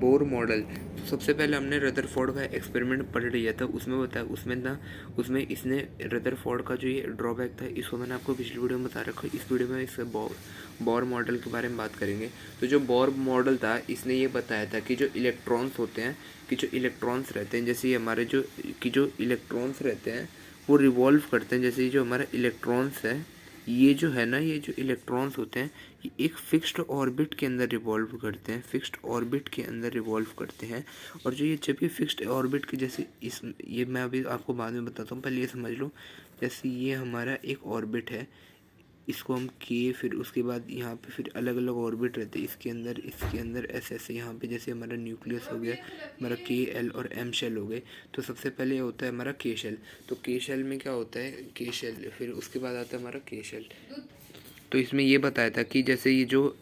Bohr model. तो सबसे पहले हमने रदरफोर्ड का एक्सपेरिमेंट पढ़ लिया था, उसमें बताया उसमें इसने रदरफोर्ड का जो ये ड्रॉबैक था इसको मैंने आपको पिछली वीडियो में बता रखा है। इस वीडियो में इस बोर मॉडल के बारे में बात करेंगे। तो जो बोर मॉडल था इसने ये बताया था कि जो इलेक्ट्रॉन्स होते हैं, कि जो इलेक्ट्रॉन्स रहते हैं, जैसे ये हमारे जो इलेक्ट्रॉन्स रहते हैं वो रिवॉल्व करते हैं। जैसे जो हमारा इलेक्ट्रॉन्स है, ये जो है ना, ये जो इलेक्ट्रॉन्स होते हैं ये एक फिक्स्ड ऑर्बिट के अंदर रिवॉल्व करते हैं, फिक्स्ड ऑर्बिट के अंदर रिवॉल्व करते हैं। और जो ये जब ये फिक्स्ड ऑर्बिट के जैसे इस ये मैं अभी आपको बाद में बताता हूँ, पहले ये समझ लो। जैसे ये हमारा एक ऑर्बिट है, इसको हम के, फिर उसके बाद यहाँ पे फिर अलग अलग ऑर्बिट रहते हैं इसके अंदर ऐसे ऐसे। यहाँ पे जैसे हमारा न्यूक्लियस हो गया, हमारा के, एल और एम शेल हो गए। तो सबसे पहले होता है हमारा के शेल। तो के शेल में क्या होता है, के शेल, फिर उसके बाद आता है हमारा के शेल। तो इसमें ये बताया था कि जैसे ये जो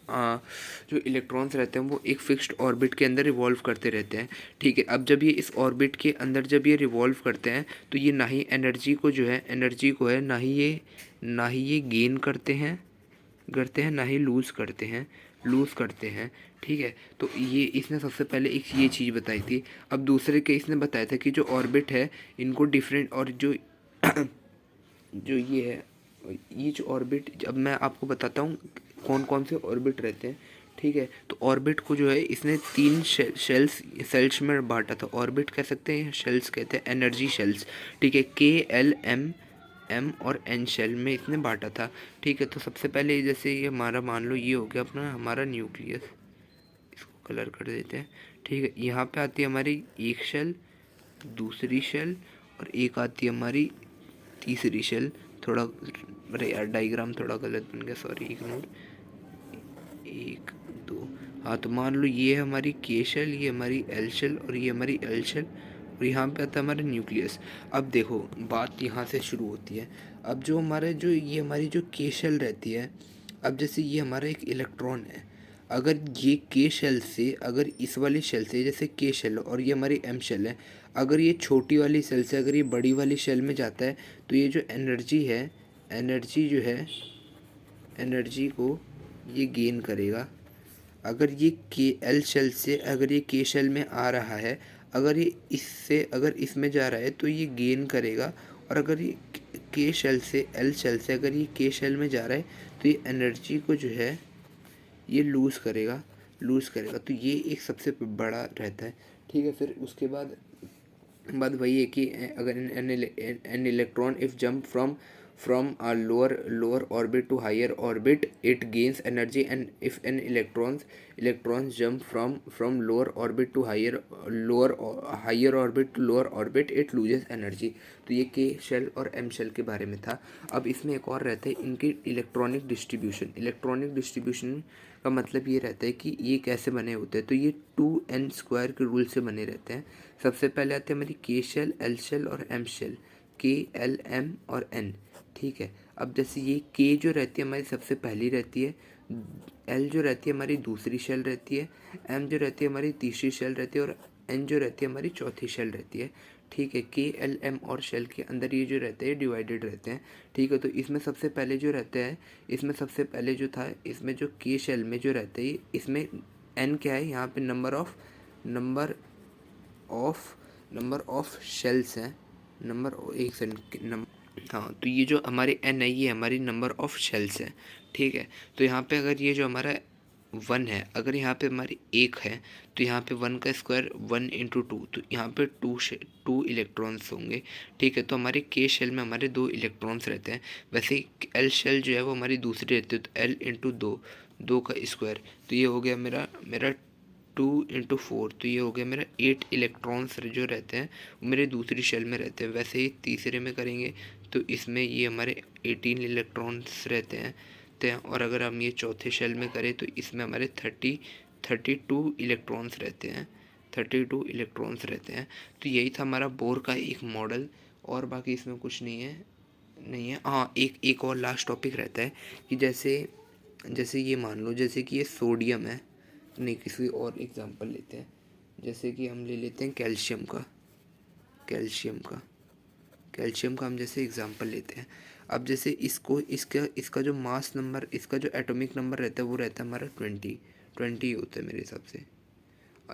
इलेक्ट्रॉन्स रहते हैं वो एक फिक्स्ड ऑर्बिट के अंदर रिवॉल्व करते रहते हैं। ठीक है, अब जब ये इस ऑर्बिट के अंदर जब ये रिवॉल्व करते हैं तो ये ना ही एनर्जी को है ना ही ये गेन करते हैं ना ही लूज़ करते हैं। ठीक है, तो ये इसने सबसे पहले एक ये चीज़ बताई थी। अब दूसरे के इसने बताया था कि जो ऑर्बिट है इनको डिफरेंट, और जो जो ये है, ये जो ऑर्बिट, अब मैं आपको बताता हूँ कौन कौन से ऑर्बिट रहते हैं। ठीक है, तो ऑर्बिट को जो है इसने 3 सेल्स में बांटा था। ऑर्बिट कह सकते हैं, शेल्स कहते हैं, एनर्जी शेल्स। ठीक है, के, एल, एम और एन शेल में इसने बांटा था। ठीक है, तो सबसे पहले जैसे ये हमारा मान लो ये हो गया अपना हमारा न्यूक्लियस, इसको कलर कर देते हैं। ठीक है, यहाँ पे आती है हमारी एक शेल, दूसरी शेल, और एक आती है हमारी तीसरी शेल। थोड़ा, अरे यार डायग्राम थोड़ा गलत बन गया, सॉरी, इग्नोर। 1 2, हाँ, तो मान लो ये है हमारी के शेल, ये हमारी एल शेल और ये हमारी एल शेल, और यहाँ पे आता है हमारा न्यूक्लियस। अब देखो बात यहाँ से शुरू होती है। अब जो हमारे जो ये हमारी जो के शेल रहती है, अब जैसे ये हमारा एक इलेक्ट्रॉन है, अगर ये के शेल से, अगर इस वाली शेल से, जैसे के शेल और ये हमारी एम शेल है, अगर ये छोटी वाली शेल से अगर ये बड़ी वाली शेल में जाता है तो ये जो एनर्जी है, एनर्जी जो है, एनर्जी को ये गेन करेगा। अगर ये के एल शेल से अगर ये के शेल में आ रहा है, अगर ये इससे अगर इसमें जा रहा है तो ये गेन करेगा। और अगर ये के शेल से एल शेल से अगर ये के शेल में जा रहा है तो ये एनर्जी को जो है ये लूज़ करेगा। तो ये एक सबसे बड़ा रहता है। ठीक है, फिर उसके बाद बात वही है कि अगर an electron if jump from a lower orbit to higher orbit it gains energy, and if an electrons jump from lower orbit to higher orbit to lower orbit it loses energy। तो ये के shell और M shell के बारे में था। अब इसमें एक और रहता है इनकी इलेक्ट्रॉनिक डिस्ट्रीब्यूशन का मतलब ये रहता है कि ये कैसे बने होते हैं। तो ये 2n² के रूल से बने रहते हैं। सबसे पहले आते हैं हमारी के शेल, एल शेल और एम शेल, के, एल, एम और एन। ठीक है, अब जैसे ये के जो रहती है हमारी सबसे पहली रहती है, एल जो रहती है हमारी दूसरी शेल रहती है, एम जो रहती है हमारी तीसरी शेल रहती है, और एन जो रहती है हमारी चौथी शेल रहती है। ठीक है, के, एल, एम और शेल के अंदर ये जो रहते हैं डिवाइडेड रहते हैं। ठीक है, तो इसमें सबसे पहले जो रहते हैं, इसमें सबसे पहले जो था, इसमें जो के शेल में जो रहते हैं, इसमें एन क्या है, यहाँ पे नंबर ऑफ शेल्स हैं, एक सेकंड, हाँ, तो ये जो हमारे एन है ये हमारी नंबर ऑफ शेल्स है। ठीक है, तो यहाँ पे अगर ये जो हमारा 1 है, अगर यहाँ पे हमारी 1 है तो यहाँ पे 1 का स्क्वायर 1 इंटू 2, तो यहाँ पे 2 इलेक्ट्रॉन्स होंगे। ठीक है, तो हमारे के शेल में हमारे 2 इलेक्ट्रॉन्स रहते हैं। वैसे ही एल शेल जो है वो हमारी दूसरी रहती है, तो एल इंटू 2 का स्क्वायर, तो ये हो गया मेरा 2 इंटू 4, तो ये हो गया मेरा 8 इलेक्ट्रॉन्स जो रहते हैं वो मेरे दूसरी शेल में रहते हैं। वैसे ही तीसरे में करेंगे तो इसमें ये हमारे 18 इलेक्ट्रॉन्स रहते हैं। और अगर हम ये चौथे शेल में करें तो इसमें हमारे 32 इलेक्ट्रॉन्स रहते हैं, 32 इलेक्ट्रॉन्स रहते हैं। तो यही था हमारा बोर का एक मॉडल, और बाकी इसमें कुछ नहीं है। हाँ, एक और लास्ट टॉपिक रहता है कि जैसे ये मान लो जैसे कि ये सोडियम है, नहीं, किसी और एग्जांपल लेते हैं। जैसे कि हम ले लेते हैं कैल्शियम का हम जैसे एग्जांपल लेते हैं। अब जैसे इसका जो मास नंबर, इसका जो एटॉमिक नंबर रहता है वो रहता है हमारा 20 होता है मेरे हिसाब से।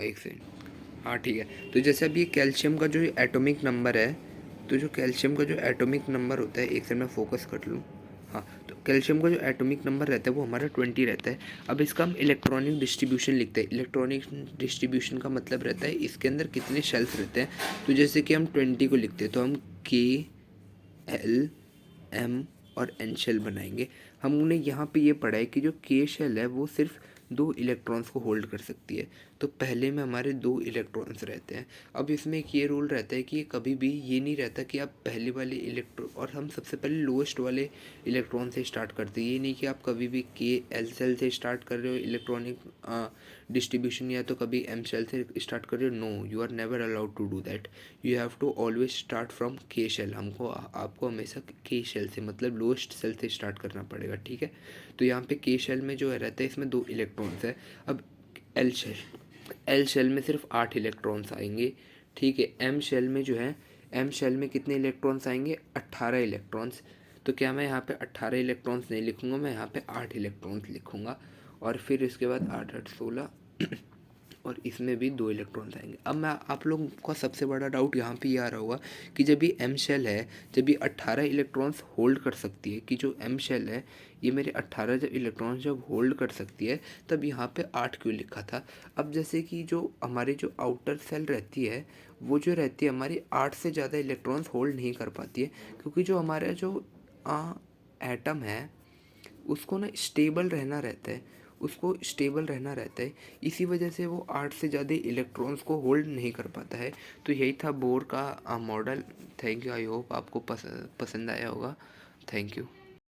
एक सेकंड, हाँ ठीक है। तो जैसे अभी कैल्शियम का जो एटॉमिक नंबर है, तो जो कैल्शियम का जो एटॉमिक नंबर होता है, एक सेकंड मैं फोकस कर लूँ। हाँ, तो कैल्शियम का जो एटॉमिक नंबर रहता है वो हमारा 20 रहता है। अब इसका हम इलेक्ट्रॉनिक डिस्ट्रीब्यूशन लिखते हैं। इलेक्ट्रॉनिक डिस्ट्रीब्यूशन का मतलब रहता है इसके अंदर कितने शेल्स रहते हैं। तो जैसे कि हम 20 को लिखते हैं तो हम KL, M और N शेल बनाएंगे। हमने यहाँ पे ये पढ़ा है कि जो K शेल है वो सिर्फ 2 इलेक्ट्रॉन्स को होल्ड कर सकती है। तो पहले में हमारे 2 इलेक्ट्रॉन्स रहते हैं। अब इसमें एक ये रूल रहता है कि कभी भी ये नहीं रहता कि आप पहले वाले इलेक्ट्रॉन, और हम सबसे पहले लोएस्ट वाले इलेक्ट्रॉन से स्टार्ट करते हैं। ये नहीं कि आप कभी भी KL शेल से स्टार्ट कर रहे हो इलेक्ट्रॉनिक डिस्ट्रीब्यूशन, या तो कभी M शेल से स्टार्ट कर रहे हो। No, you are never allowed to do that. You have to always start from K shell. आपको हमेशा K शेल से, मतलब लोएस्ट शेल से स्टार्ट करना पड़ेगा, ठीक है। तो यहाँ पे K शेल में जो है रहता है इसमें 2 इलेक्ट्रॉन्स है। अब एल शेल में सिर्फ 8 इलेक्ट्रॉन्स आएंगे, ठीक है। एम शेल में जो है, एम शेल में कितने इलेक्ट्रॉन्स आएंगे, 18 इलेक्ट्रॉन्स। तो क्या मैं यहाँ पे 18 इलेक्ट्रॉन्स नहीं लिखूँगा, मैं यहाँ पे 8 इलेक्ट्रॉन्स लिखूँगा। और फिर इसके बाद 8 8 16 और इसमें भी 2 इलेक्ट्रॉन्स आएंगे। अब मैं आप लोगों का सबसे बड़ा डाउट यहाँ पे ये आ रहा होगा कि जब ये एम शेल है, जब ये 18 इलेक्ट्रॉन्स होल्ड कर सकती है, कि जो एम शेल है ये मेरे 18 जब इलेक्ट्रॉन्स जब होल्ड कर सकती है, तब यहाँ पे 8 क्यों लिखा था। अब जैसे कि जो हमारी जो आउटर सेल रहती है वो जो रहती है हमारी 8 से ज़्यादा इलेक्ट्रॉन्स होल्ड नहीं कर पाती है, क्योंकि जो हमारा जो एटम है उसको ना स्टेबल रहना रहता है, उसको स्टेबल रहना रहता है। इसी वजह से वो 8 से ज़्यादा इलेक्ट्रॉन्स को होल्ड नहीं कर पाता है। तो यही था बोर का model. Thank you, I hope आपको पसंद आया होगा। Thank you.